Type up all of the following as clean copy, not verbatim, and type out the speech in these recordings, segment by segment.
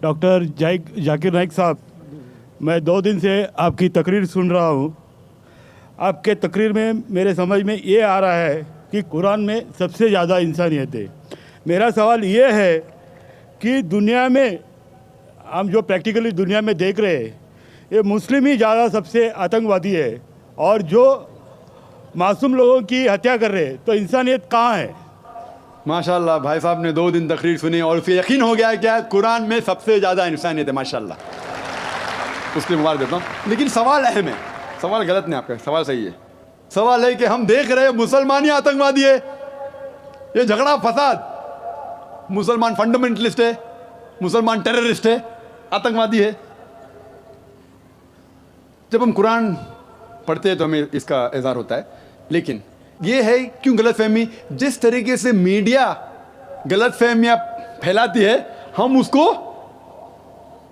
Doctor Zakir Naik साहब, मैं 2 दिन से आपकी तकरीर सुन रहा हूँ। आपके तकरीर में मेरे समझ में ये आ रहा है कि कुरान में सबसे ज़्यादा इंसानियत है। मेरा सवाल ये है कि दुनिया में हम जो प्रैक्टिकली दुनिया में देख रहे हैं, ये मुस्लिम ही ज़्यादा सबसे आतंकवादी है और जो मासूम लोगों की हत्या कर रहे हैं, तो इंसानियत कहाँ है? माशाल्लाह, भाई साहब ने 2 दिन तकरीर सुनी और उसे यकीन हो गया क्या कुरान में सबसे ज़्यादा इंसानियत है। माशाल्लाह, उसके लिए मुबारक देता हूँ। लेकिन सवाल अहम है, सवाल गलत नहीं, आपका सवाल सही है। सवाल है कि हम देख रहे हैं मुसलमान ही आतंकवादी है, ये झगड़ा फसाद, मुसलमान फंडामेंटलिस्ट है, मुसलमान टेररिस्ट है, आतंकवादी है। जब हम कुरान पढ़ते हैं तो हमें इसका इज़हार होता है। लेकिन ये है क्यों गलतफहमी, जिस तरीके से मीडिया गलतफहमियां फैलाती है, हम उसको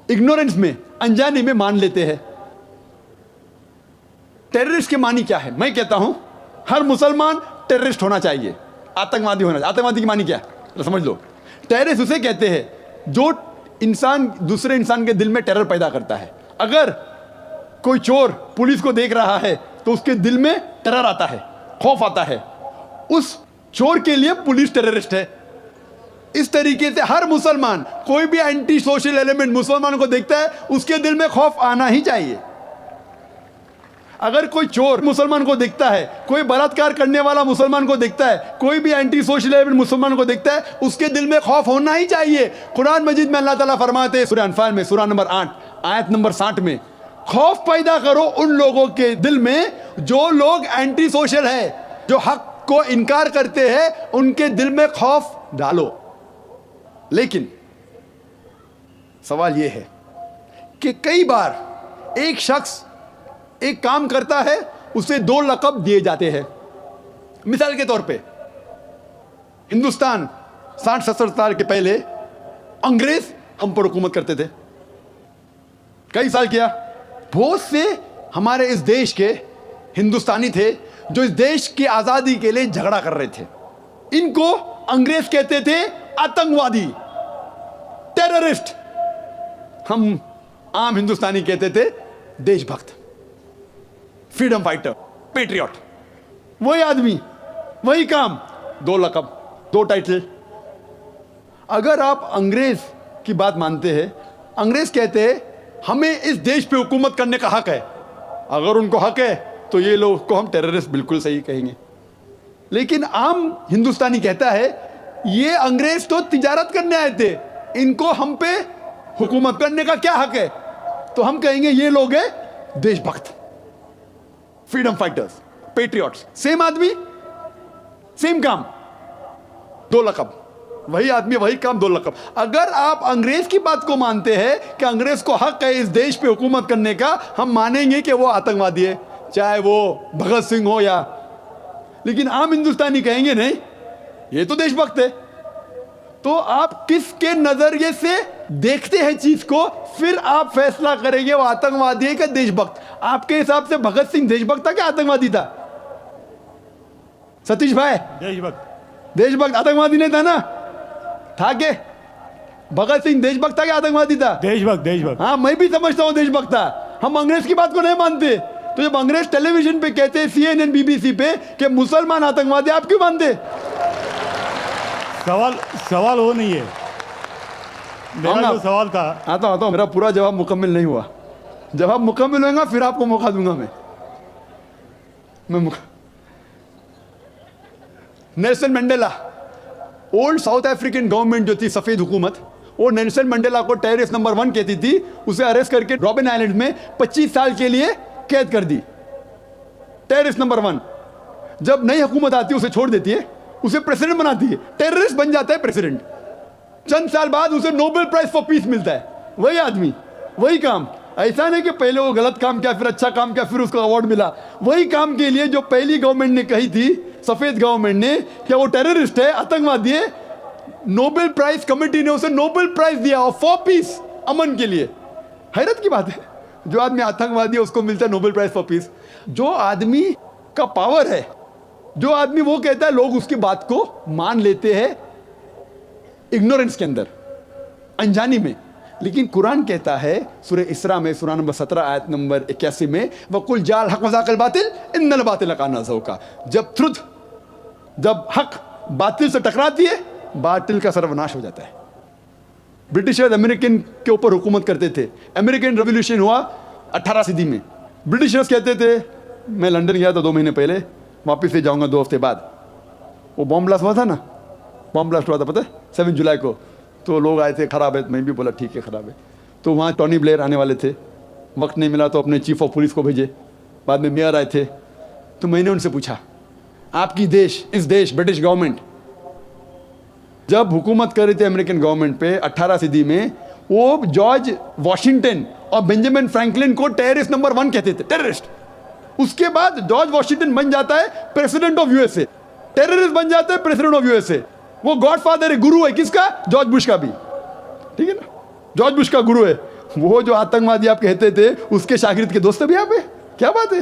इग्नोरेंस में, अनजाने में मान लेते हैं। टेररिस्ट के मानी क्या है? मैं कहता हूं हर मुसलमान टेररिस्ट होना चाहिए, आतंकवादी होना चाहिए। आतंकवादी की मानी क्या है तो समझ लो। टेररिस्ट उसे कहते हैं जो इंसान दूसरे इंसान के दिल में टेरर पैदा करता है। अगर कोई चोर पुलिस को देख रहा है तो उसके दिल में टेरर आता है, खौफ आता है, उस चोर के लिए पुलिस टेररिस्ट है। इस तरीके से हर मुसलमान, कोई भी एंटी सोशल एलिमेंट मुसलमान को देखता है, उसके दिल में खौफ आना ही चाहिए। अगर कोई चोर मुसलमान को देखता है, कोई बलात्कार करने वाला मुसलमान को देखता है, कोई भी एंटी सोशल एलिमेंट मुसलमान को देखता है, उसके दिल में खौफ होना ही चाहिए। कुरान मजीद में अल्लाह ताला फरमाते हैं सूरह अनफाल में, सूरह नंबर 8 आयत नंबर 60 में, खौफ पैदा करो उन लोगों के दिल में जो लोग एंटी सोशल है, जो हक को इनकार करते हैं, उनके दिल में खौफ डालो। लेकिन सवाल यह है कि कई बार एक शख्स एक काम करता है, उसे 2 लक़ब दिए जाते हैं। मिसाल के तौर पे हिंदुस्तान 60-70 साल के पहले अंग्रेज हम पर हुकूमत करते थे, कई साल किया। बहुत से हमारे इस देश के हिंदुस्तानी थे जो इस देश की आज़ादी के लिए झगड़ा कर रहे थे। इनको अंग्रेज कहते थे आतंकवादी, टेररिस्ट। हम आम हिंदुस्तानी कहते थे देशभक्त, फ्रीडम फाइटर, पेट्रियट। वही आदमी, वही काम, 2 लक़ब, 2 टाइटल। अगर आप अंग्रेज की बात मानते हैं, अंग्रेज कहते हैं हमें इस देश पे हुकूमत करने का हक है। अगर उनको हक है तो ये लोग को हम टेररिस्ट बिल्कुल सही कहेंगे। लेकिन आम हिंदुस्तानी कहता है ये अंग्रेज तो तिजारत करने आए थे, इनको हम पे हुकूमत करने का क्या हक है? तो हम कहेंगे ये लोग हैं देशभक्त, फ्रीडम फाइटर्स, पेट्रियट्स। सेम आदमी, सेम काम, 2 लक़ब। वही आदमी, वही काम, 2 लक़ब। अगर आप अंग्रेज की बात को मानते हैं कि अंग्रेज को हक है इस देश पे हुकूमत करने का, हम मानेंगे कि वो आतंकवादी है, चाहे वो भगत सिंह हो या। लेकिन आम हिंदुस्तानी कहेंगे नहीं, ये तो देशभक्त है। तो आप किसके नजरिए से देखते हैं चीज को, फिर आप फैसला करेंगे वो आतंकवादी है कि देशभक्त। आपके हिसाब से भगत सिंह देशभक्त था क्या आतंकवादी था? सतीश भाई, देशभक्त। देशभक्त, आतंकवादी नहीं था ना? था के भगत सिंह देशभक्त था क्या आतंकवादी था? देशभक्त, देशभक्त। हाँ, मैं भी समझता हूँ देशभक्त था। हम अंग्रेज की बात को नहीं मानते। तो जब अंग्रेज टेलीविजन पे कहते हैं, CNN BBC पे, कि मुसलमान आतंकवादी, आप क्यों मानते? सवाल वो नहीं है। मेरा जो सवाल था, आता हूँ, मेरा पूरा जवाब मुकम्मल नहीं हुआ। जवाब मुकम्मल होगा फिर आपको मौका दूंगा मैं Nelson Mandela, old south African government जो थी, सफेद हुकूमत, वो नेल्सन मंडेला को टेररिस्ट नंबर 1 कहती थी। उसे अरेस्ट करके रॉबिन आइलैंड में 25 साल के लिए कैद कर दी। Terrorist number 1। जब नई हुकूमत आती है उसे छोड़ देती है, उसे प्रेसिडेंट बनाती है, टेररिस्ट बन जाता है प्रेसिडेंट। चंद साल बाद उसे नोबेल प्राइज फॉर पीस मिलता है। वही आदमी, वही काम। ऐसा नहीं कि पहले वो गलत काम किया, फिर अच्छा काम किया, फिर उसको अवार्ड मिला। वही काम के लिए जो पहली गवर्नमेंट ने कही थी, सफेद गवर्नमेंट ने, क्या वो टेररिस्ट है, आतंकवादी है, नोबेल प्राइज कमेटी ने उसे नोबेल प्राइज दिया और फॉर पीस, अमन के लिए। हैरत की बात है, जो आदमी आतंकवादी है उसको मिलता है नोबेल प्राइज फॉर पीस। जो आदमी का पावर है, जो आदमी वो कहता है, लोग उसकी बात को मान लेते हैं इग्नोरेंस के अंदर, अनजानी में। लेकिन कुरान कहता है सूरह इसरा में सूरह नंबर 17 आयत नंबर 81 में, वकुल जाल हक वज़ाकल बातिल इन्नल बातिल काना ज़हूका। जब हक बातिल से टकराती है, बातिल का सर्वनाश हो जाता है। ब्रिटिशर्स अमेरिकन के ऊपर हुकूमत करते थे। अमेरिकन रेवोल्यूशन हुआ 18 सदी में। ब्रिटिशर्स कहते थे, मैं लंदन गया था 2 महीने पहले, वापस से जाऊंगा 2 हफ्ते बाद। वो बॉम्ब ब्लास्ट हुआ था ना, बॉम्ब ब्लास्ट हुआ था पता है 7 जुलाई को। तो लोग आए थे, ख़राब है, मैं भी बोला ठीक है ख़राब है। तो वहाँ टोनी ब्लेयर आने वाले थे, वक्त नहीं मिला तो अपने चीफ ऑफ पुलिस को भेजे, बाद में मेयर आए थे। तो मैंने उनसे पूछा, आपकी इस देश ब्रिटिश गवर्नमेंट जब हुकूमत कर रही थी अमेरिकन गवर्नमेंट पे 18 सदी में, वो जॉर्ज वॉशिंगटन और बेंजामिन फ्रैंकलिन को टेररिस्ट नंबर 1 कहते थे, टेररिस्ट। उसके बाद जॉर्ज वॉशिंगटन बन जाता है प्रेसिडेंट ऑफ यूएसए, टेररिस्ट बन जाता है प्रेसिडेंट ऑफ यूएसए। वो गॉडफादर है, गुरु है किसका? जॉर्ज बुश का भी, ठीक है ना, जॉर्ज बुश का गुरु है। वो जो आतंकवादी आप कहते थे उसके शागिर्द के दोस्त भी आप है। क्या बात है,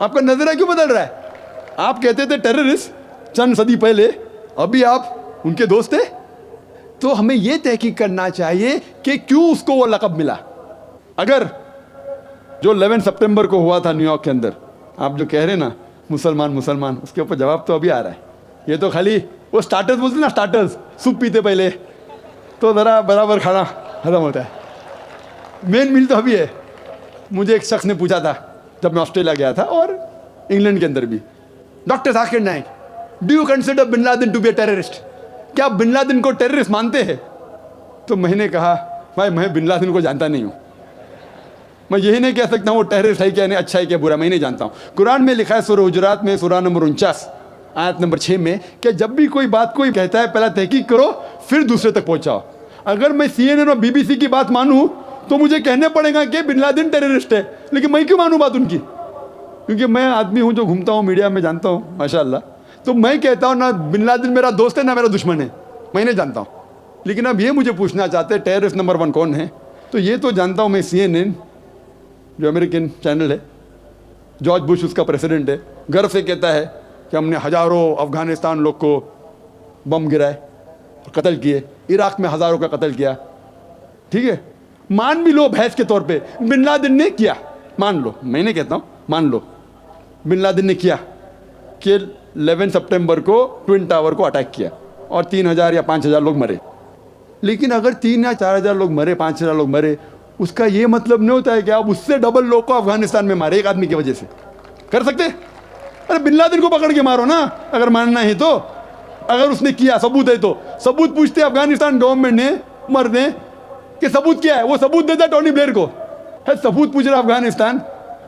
आपका नजरिया क्यों बदल रहा है? आप कहते थे टेररिस्ट चंद सदी पहले, अभी आप उनके दोस्त थे। तो हमें यह तहकीक करना चाहिए कि क्यों उसको वो लक़ब मिला। अगर जो 11 सितंबर को हुआ था न्यूयॉर्क के अंदर, आप जो कह रहे ना मुसलमान, उसके ऊपर जवाब तो अभी आ रहा है। ये तो खाली वो स्टार्टर्स बोलते ना, स्टार्टर्स, सूप पीते पहले तो ज़रा बराबर खाना खत्म होता है। मेन मील तो अभी है। मुझे एक शख्स ने पूछा था जब मैं ऑस्ट्रेलिया गया था और इंग्लैंड के अंदर भी, doctor Zakir Naik, do you consider bin Laden to be a terrorist? क्या आप बिन लादेन को टेररिस्ट मानते हैं? तो मैंने कहा, भाई मैं बिन लादेन को जानता नहीं हूँ, मैं यही नहीं कह सकता वो टेररिस्ट है क्या नहीं, अच्छा है क्या बुरा, मैं नहीं जानता हूँ। कुरान में लिखा है सूरह हुजुरात में सूरह नंबर 49 आयत नंबर 6 में कि जब भी कोई बात कोई कहता है पहला तहकीक करो फिर दूसरे तक पहुँचाओ। अगर मैं CNN और BBC की बात मानूँ तो मुझे कहने पड़ेगा कि बिन लादेन टेररिस्ट है, लेकिन मैं क्यों मानूँ बात उनकी? क्योंकि मैं आदमी हूँ जो घूमता हूँ मीडिया में, जानता हूँ माशाल्लाह। तो मैं कहता हूँ ना बिन लादेन मेरा दोस्त है ना मेरा दुश्मन है, मैं नहीं जानता हूँ। लेकिन अब ये मुझे पूछना चाहते हैं टेररिस्ट नंबर 1 कौन है, तो ये तो जानता हूँ मैं, CNN जो अमेरिकन चैनल है, जॉर्ज बुश उसका प्रेसिडेंट है, गर्व से कहता है कि हमने हज़ारों अफगानिस्तान लोग को बम गिराए और कत्ल किए, इराक में हज़ारों का कत्ल किया, ठीक है। मान भी लो भैंस के तौर पे बिन लादेन ने किया, मान लो, मैं नहीं कहता हूँ, मान लो बिन लादेन ने किया कि 11 सितंबर को ट्विन टावर को अटैक किया और 3000 या 5000 लोग मरे। लेकिन अगर 3 या 4000 लोग मरे, 5000 लोग मरे, उसका ये मतलब नहीं होता है कि आप उससे डबल लोग को अफगानिस्तान में मारे एक आदमी की वजह से। कर सकते? अरे बिन लादेन को पकड़ के मारो ना अगर मानना है तो। अगर उसने किया, सबूत है तो सबूत पूछते अफगानिस्तान गवर्नमेंट ने, मरने कि सबूत क्या है, वो सबूत देता टोनी ब्लेयर को। है सबूत पूछ रहा अफगानिस्तान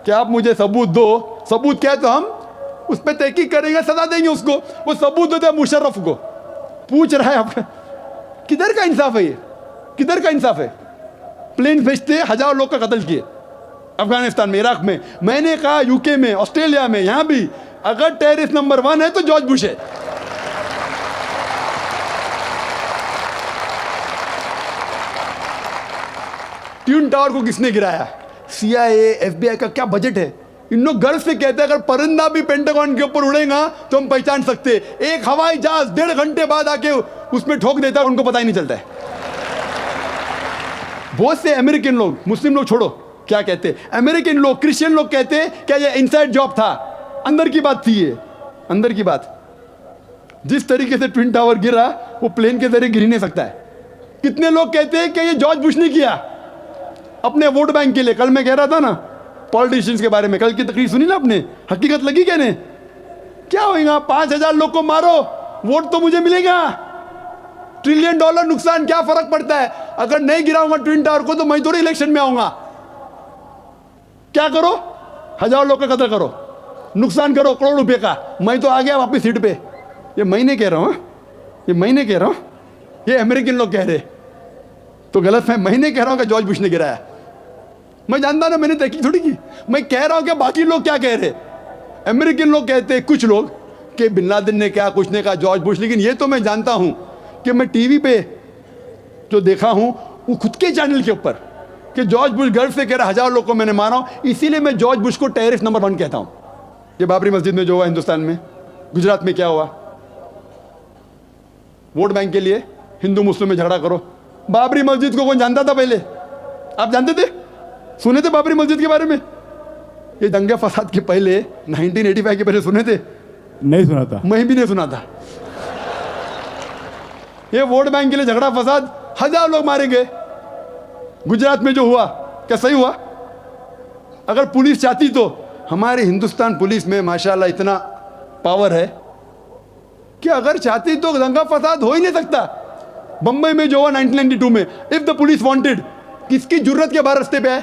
कि आप मुझे सबूत दो, सबूत क्या है तो हम उस पर तहकीक करेंगे, सजा देंगे उसको। वो सबूत देता है मुशर्रफ को, पूछ रहा है आपका, किधर का इंसाफ है ये? किधर का इंसाफ है? प्लेन भेजते 1000 लोग का कत्ल किए अफगानिस्तान में, इराक में। मैंने कहा यूके में, ऑस्ट्रेलिया में, यहां भी अगर टेररिस्ट नंबर 1 है तो जॉर्ज बुश है। ट्विन टावर को किसने गिराया? CIA, FBI का क्या बजट है? इन लोग गर्व से कहते हैं अगर परिंदा भी पेंटागन के ऊपर उड़ेगा तो हम पहचान सकते। एक हवाई जहाज 1.5 घंटे बाद आके उसमें ठोक देता है, उनको पता ही नहीं चलता है। बहुत से अमेरिकन लोग, मुस्लिम लोग छोड़ो, क्या कहते हैं, अमेरिकन लोग, क्रिश्चियन लोग कहते हैं क्या ये इनसाइड जॉब था, अंदर की बात थी, ये अंदर की बात। जिस तरीके से ट्विन टावर गिरा वो प्लेन के जरिए गिर ही नहीं सकता है। कितने लोग कहते हैं कि ये जॉर्ज बुश ने किया अपने वोट बैंक के लिए। कल मैं कह रहा था ना पॉलिटिशियंस के बारे में, कल की तकरीर सुनी ना आपने, हकीकत लगी क्या ने? क्या होगा, 5000 लोग को मारो, वोट तो मुझे मिलेगा। $1 ट्रिलियन नुकसान, क्या फर्क पड़ता है? अगर नहीं गिराऊंगा ट्विन टावर को तो मैं थोड़ी इलेक्शन में आऊंगा। क्या करो, 1000 लोग का कत्ल करो, नुकसान करो करोड़ रुपए का, मैं तो आ गया वापस सीट पे। ये मैं नहीं कह रहा हूं, ये मैं नहीं कह रहा हूं, ये अमेरिकन लोग कह रहे, तो गलत है। मैं नहीं कह रहा हूं कि जॉर्ज बुश ने गिराया, मैं जानता ना, मैंने तहकीक थोड़ी की। मैं कह रहा हूं कि बाकी लोग क्या कह रहे। अमेरिकन लोग कहते हैं कुछ लोग कि बिन लादेन ने क्या, कुछ ने कहा जॉर्ज बुश। लेकिन ये तो मैं जानता हूं कि मैं टीवी पे जो देखा हूं वो खुद के चैनल के ऊपर कि जॉर्ज बुश गर्व से कह रहा 1000 लोग को मैंने मारा हूं, इसीलिए मैं जॉर्ज बुश को टेररिस्ट नंबर 1 कहता हूं। ये बाबरी मस्जिद में जो हुआ हिंदुस्तान में, गुजरात में क्या हुआ, वोट बैंक के लिए हिंदू मुस्लिम में झगड़ा करो, बाबरी मस्जिद को कौन जानता था पहले? आप जानते थे? सुने थे बाबरी मस्जिद के बारे में? ये दंगे फसाद के पहले 1985 के पहले सुने थे? नहीं सुना था। मैं भी नहीं सुना था। ये वोट बैंक के लिए झगड़ा फसाद, 1000 लोग मारे गए। गुजरात में जो हुआ क्या सही हुआ? अगर पुलिस चाहती तो, हमारे हिंदुस्तान पुलिस में माशाल्लाह इतना पावर है कि अगर चाहती तो दंगा फसाद हो ही नहीं सकता। बंबई में जो हुआ 1992 में, इफ द पुलिस वांटेड, किसकी जरूरत के बाहर रास्ते पे आए?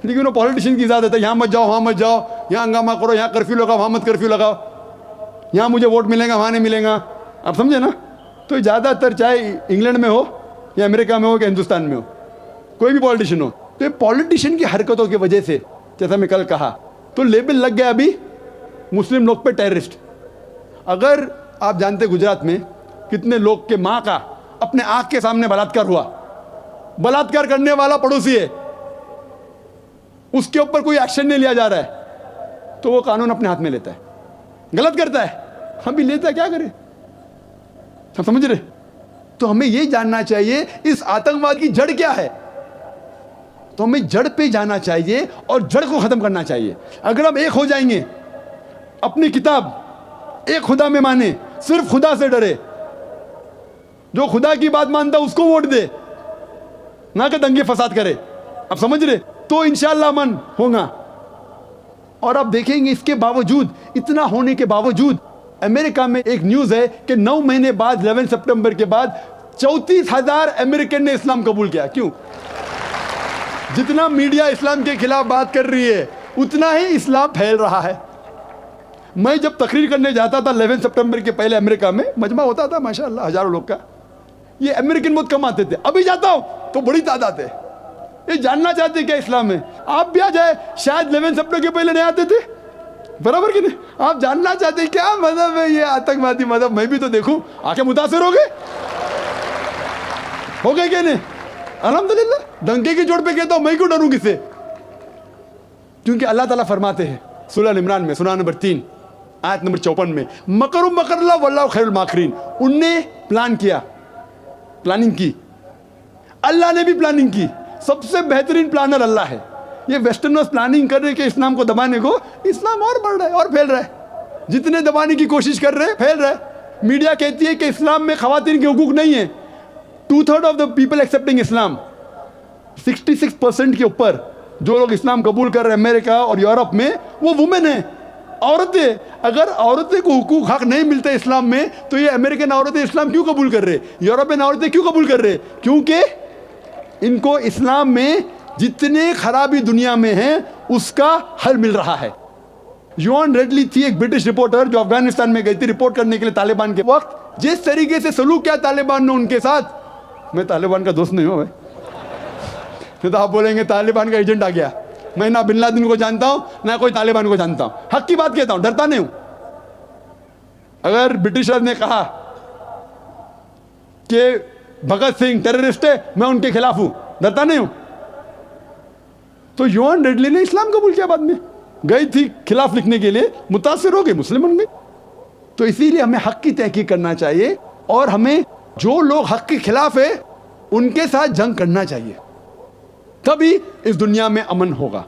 लेकिन वो पॉलिटिशियन की इजाजत है, यहाँ मत जाओ, वहाँ मत जाओ, यहाँ हंगामा करो, यहाँ कर्फ्यू लगाओ, वहाँ मत कर्फ्यू लगाओ, यहाँ मुझे वोट मिलेगा, वहाँ नहीं मिलेगा। आप समझे ना? तो ज़्यादातर चाहे इंग्लैंड में हो या अमेरिका में हो या हिंदुस्तान में हो, कोई भी पॉलिटिशियन हो, तो ये पॉलिटिशियन की हरकतों की वजह से, जैसा मैं कल कहा, तो लेबल लग गया अभी मुस्लिम लोग पे टेररिस्ट। अगर आप जानते गुजरात में कितने लोग के माँ का अपने आंख के सामने बलात्कार हुआ, बलात्कार करने वाला पड़ोसी है, उसके ऊपर कोई एक्शन नहीं लिया जा रहा है, तो वो कानून अपने हाथ में लेता है, गलत करता है, हम भी लेता है, क्या करें? सब समझ रहे? तो हमें यह जानना चाहिए इस आतंकवाद की जड़ क्या है। तो हमें जड़ पे जाना चाहिए और जड़ को खत्म करना चाहिए। अगर हम एक हो जाएंगे, अपनी किताब एक खुदा में माने, सिर्फ खुदा से डरे, जो खुदा की बात मानता उसको वोट दे, ना कि दंगे फसाद करे, आप समझ रहे? तो इंशाअल्लाह अमन होगा। और आप देखेंगे इसके बावजूद, इतना होने के बावजूद, अमेरिका में एक न्यूज है कि 9 महीने बाद 11 सितंबर के बाद 34,000 अमेरिकन ने इस्लाम कबूल किया। क्यों? जितना मीडिया इस्लाम के खिलाफ बात कर रही है, उतना ही इस्लाम फैल रहा है। मैं जब तकरीर करने जाता था 11 सितंबर के पहले अमेरिका में, मजमा होता था माशाअल्लाह हजारों लोग का, ये अमेरिकन बहुत कम आते थे। अभी जाता हूं तो बड़ी तादाद है। ये जानना चाहते क्या इस्लाम में? आप भी आ जाए, शायद 11 सितंबर के पहले नहीं आते थे, बराबर कि नहीं? आप जानना चाहते क्या मजहब है ये आतंकवादी मजहब, मैं भी तो देखूं, आके मुतासिर हो गए क्या नहीं? अल्हम्दुलिल्लाह। डंके की चोट पे कहता हूं, मैं क्यों डरूं किसे? क्योंकि अल्लाह ताला फरमाते हैं सूरह इमरान में, सूरह नंबर 3 आयत नंबर 54 में, मकरुम मकरल्लाह वल्लाहु खैरुल माकिरीन। उनने प्लान किया, प्लानिंग की, अल्लाह ने भी प्लानिंग की। सबसे बेहतरीन प्लानर अल्लाह है। ये वेस्टर्नर्स प्लानिंग कर रहे के इस्लाम को दबाने को, इस्लाम और बढ़ रहा है और फैल रहा है। जितने दबाने की कोशिश कर रहे हैं, फैल रहा है। मीडिया कहती है कि इस्लाम में खवातीन के हुकूक नहीं है। 2/3 ऑफ द पीपल एक्सेप्टिंग इस्लाम, 66% के ऊपर जो लोग इस्लाम कबूल कर रहे हैं अमेरिका और यूरोप में, वो वुमेन है, औरतें। अगर औरतें को हुकूक हक नहीं मिलते इस्लाम में, तो ये अमेरिकन औरतें इस्लाम क्यों कबूल कर रहे, यूरोपियन औरतें क्यों कबूल कर रहे? क्योंकि इनको इस्लाम में जितने खराबी दुनिया में है उसका हल मिल रहा है। योन रेडली थी एक ब्रिटिश रिपोर्टर जो अफगानिस्तान में गई थी रिपोर्ट करने के लिए तालिबान के वक्त। जिस तरीके से सलूक किया तालिबान ने उनके साथ, मैं तालिबान का दोस्त नहीं हूं भाई, तो आप बोलेंगे तालिबान का एजेंट आ गया। मैं ना बिन लादेन को जानता हूं, ना कोई तालिबान को जानता हूं, हक की बात कहता हूं, डरता नहीं हूं। अगर ब्रिटिशर्स ने कहा कि भगत सिंह टेररिस्ट है, मैं उनके खिलाफ हूं, डरता नहीं हूं। तो योन रेडली ने इस्लाम कबूल किया, बाद में गई थी खिलाफ लिखने के लिए, मुतासिर हो गई, मुस्लिम बन गई। तो इसीलिए हमें हक की तहकीक करना चाहिए और हमें जो लोग हक के खिलाफ है उनके साथ जंग करना चाहिए, तभी इस दुनिया में अमन होगा।